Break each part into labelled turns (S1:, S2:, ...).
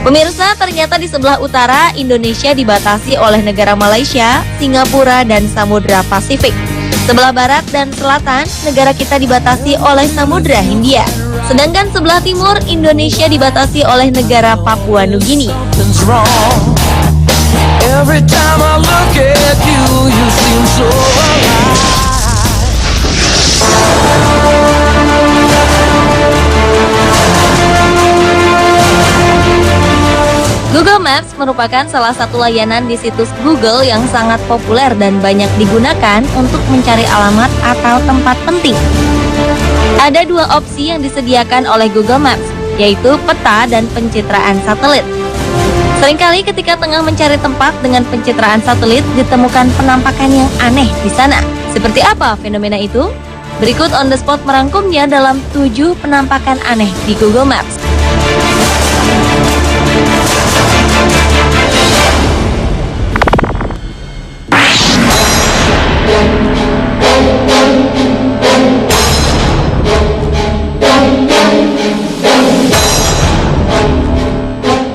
S1: Pemirsa, ternyata di sebelah utara Indonesia dibatasi oleh negara Malaysia, Singapura, dan Samudra Pasifik. Sebelah barat dan selatan, negara kita dibatasi oleh Samudra Hindia. Sedangkan sebelah timur, Indonesia dibatasi oleh negara Papua Nugini. Every time I look at you, you seem so alive. Google Maps merupakan salah satu layanan di situs Google yang sangat populer dan banyak digunakan untuk mencari alamat atau tempat penting. Ada dua opsi yang disediakan oleh Google Maps, yaitu peta dan pencitraan satelit. Seringkali ketika tengah mencari tempat dengan pencitraan satelit, ditemukan penampakan yang aneh di sana. Seperti apa fenomena itu? Berikut On The Spot merangkumnya dalam 7 penampakan aneh di Google Maps.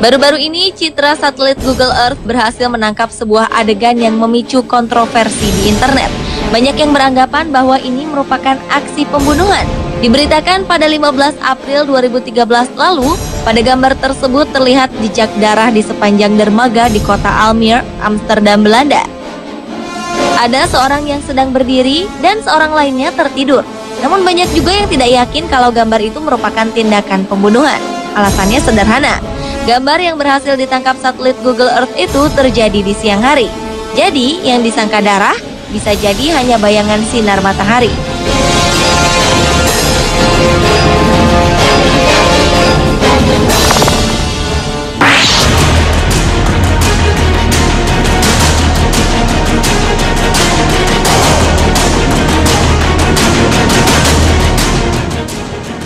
S1: Baru-baru ini, citra satelit Google Earth berhasil menangkap sebuah adegan yang memicu kontroversi di internet. Banyak yang beranggapan bahwa ini merupakan aksi pembunuhan. Diberitakan pada 15 April 2013 lalu, pada gambar tersebut terlihat jejak darah di sepanjang dermaga di kota Almere, Amsterdam, Belanda. Ada seorang yang sedang berdiri dan seorang lainnya tertidur. Namun banyak juga yang tidak yakin kalau gambar itu merupakan tindakan pembunuhan. Alasannya sederhana. Gambar yang berhasil ditangkap satelit Google Earth itu terjadi di siang hari. Jadi, yang disangka darah bisa jadi hanya bayangan sinar matahari.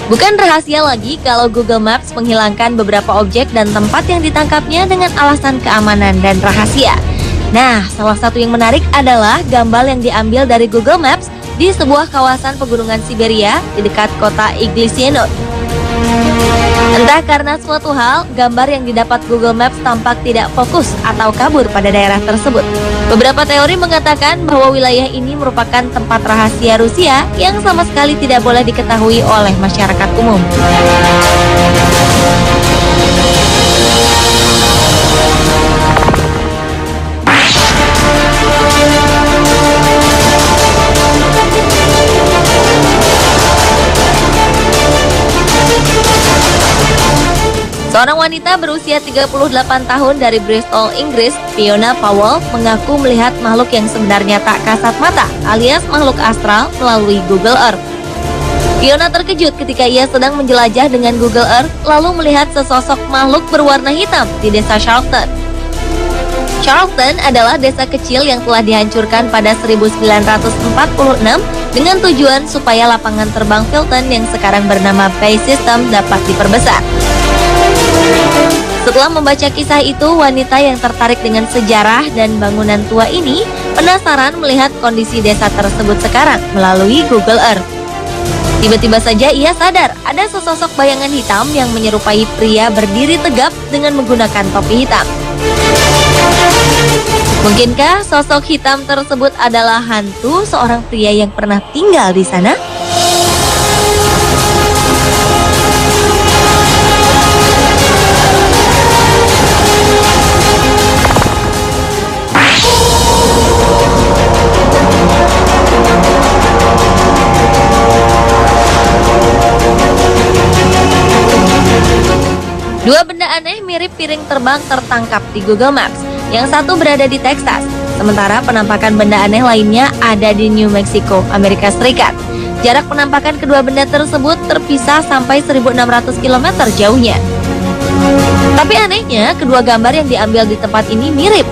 S1: Bukan rahasia lagi kalau Google Maps menghilangkan beberapa objek dan tempat yang ditangkapnya dengan alasan keamanan dan rahasia. Nah, salah satu yang menarik adalah gambar yang diambil dari Google Maps di sebuah kawasan pegunungan Siberia di dekat kota Iglisyenot. Entah karena suatu hal, gambar yang didapat Google Maps tampak tidak fokus atau kabur pada daerah tersebut. Beberapa teori mengatakan bahwa wilayah ini merupakan tempat rahasia Rusia yang sama sekali tidak boleh diketahui oleh masyarakat umum. Seorang wanita berusia 38 tahun dari Bristol, Inggris, Fiona Powell, mengaku melihat makhluk yang sebenarnya tak kasat mata, alias makhluk astral, melalui Google Earth. Fiona terkejut ketika ia sedang menjelajah dengan Google Earth, lalu melihat sesosok makhluk berwarna hitam di desa Charlton. Charlton adalah desa kecil yang telah dihancurkan pada 1946 dengan tujuan supaya lapangan terbang Filton yang sekarang bernama Bay System dapat diperbesar. Setelah membaca kisah itu, wanita yang tertarik dengan sejarah dan bangunan tua ini penasaran melihat kondisi desa tersebut sekarang melalui Google Earth. Tiba-tiba saja ia sadar ada sesosok bayangan hitam yang menyerupai pria berdiri tegap dengan menggunakan topi hitam. Mungkinkah sosok hitam tersebut adalah hantu seorang pria yang pernah tinggal di sana? Dua benda aneh mirip piring terbang tertangkap di Google Maps. Yang satu berada di Texas, sementara penampakan benda aneh lainnya ada di New Mexico, Amerika Serikat. Jarak penampakan kedua benda tersebut terpisah sampai 1.600 km jauhnya. Tapi anehnya, kedua gambar yang diambil di tempat ini mirip.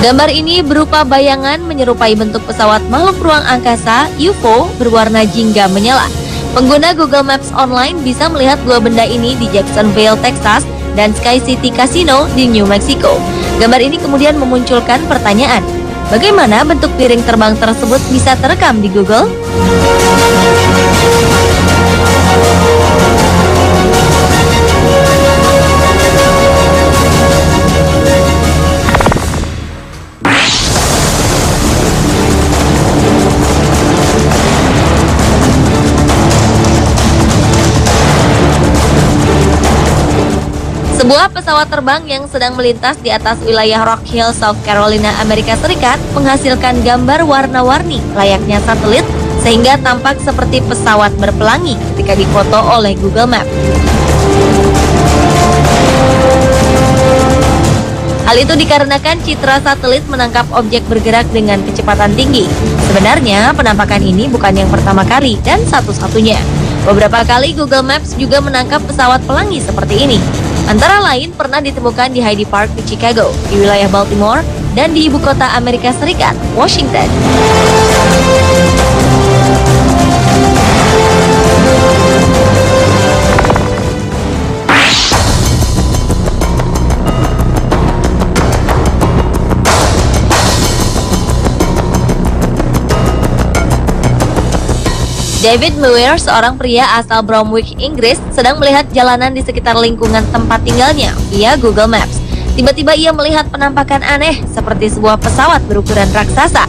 S1: Gambar ini berupa bayangan menyerupai bentuk pesawat makhluk ruang angkasa UFO berwarna jingga menyala. Pengguna Google Maps Online bisa melihat dua benda ini di Jacksonville, Texas, dan Sky City Casino di New Mexico. Gambar ini kemudian memunculkan pertanyaan, bagaimana bentuk piring terbang tersebut bisa terekam di Google? Sebuah pesawat terbang yang sedang melintas di atas wilayah Rock Hill, South Carolina, Amerika Serikat menghasilkan gambar warna-warni layaknya satelit sehingga tampak seperti pesawat berpelangi ketika difoto oleh Google Maps. Hal itu dikarenakan citra satelit menangkap objek bergerak dengan kecepatan tinggi. Sebenarnya penampakan ini bukan yang pertama kali dan satu-satunya. Beberapa kali Google Maps juga menangkap pesawat pelangi seperti ini. Antara lain pernah ditemukan di Hyde Park di Chicago, di wilayah Baltimore, dan di ibu kota Amerika Serikat, Washington. David Muir, seorang pria asal Bromwich, Inggris, sedang melihat jalanan di sekitar lingkungan tempat tinggalnya via Google Maps. Tiba-tiba ia melihat penampakan aneh seperti sebuah pesawat berukuran raksasa.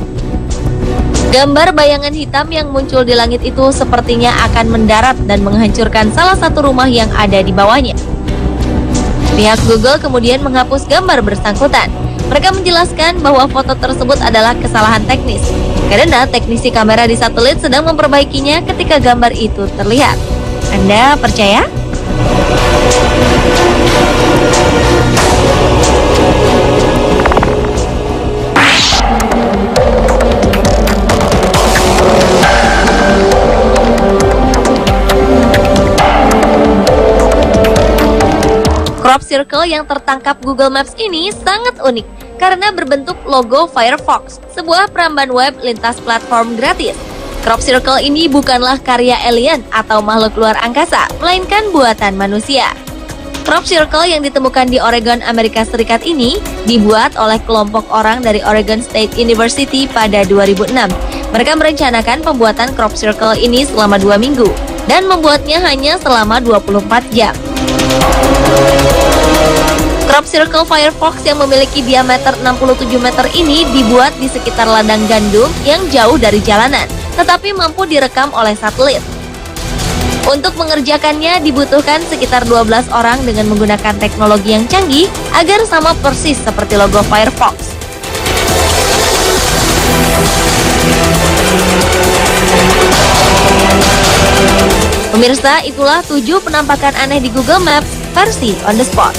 S1: Gambar bayangan hitam yang muncul di langit itu sepertinya akan mendarat dan menghancurkan salah satu rumah yang ada di bawahnya. Pihak Google kemudian menghapus gambar bersangkutan. Mereka menjelaskan bahwa foto tersebut adalah kesalahan teknis, karena teknisi kamera di satelit sedang memperbaikinya ketika gambar itu terlihat. Anda percaya? Crop circle yang tertangkap Google Maps ini sangat unik karena berbentuk logo Firefox, sebuah peramban web lintas platform gratis. Crop circle ini bukanlah karya alien atau makhluk luar angkasa, melainkan buatan manusia. Crop circle yang ditemukan di Oregon, Amerika Serikat ini dibuat oleh kelompok orang dari Oregon State University pada 2006. Mereka merencanakan pembuatan crop circle ini selama 2 minggu dan membuatnya hanya selama 24 jam. Crop circle Firefox yang memiliki diameter 67 meter ini dibuat di sekitar ladang gandum yang jauh dari jalanan, tetapi mampu direkam oleh satelit. Untuk mengerjakannya dibutuhkan sekitar 12 orang dengan menggunakan teknologi yang canggih agar sama persis seperti logo Firefox. Pemirsa, itulah 7 penampakan aneh di Google Maps versi on the spot.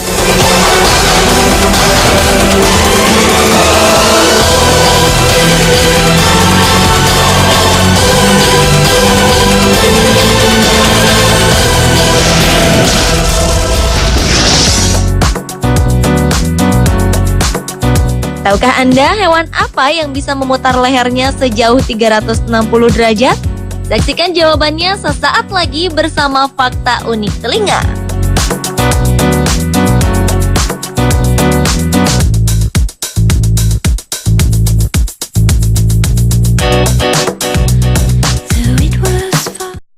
S1: Tahukah Anda hewan apa yang bisa memutar lehernya sejauh 360 derajat? Saksikan jawabannya sesaat lagi bersama Fakta Unik Telinga.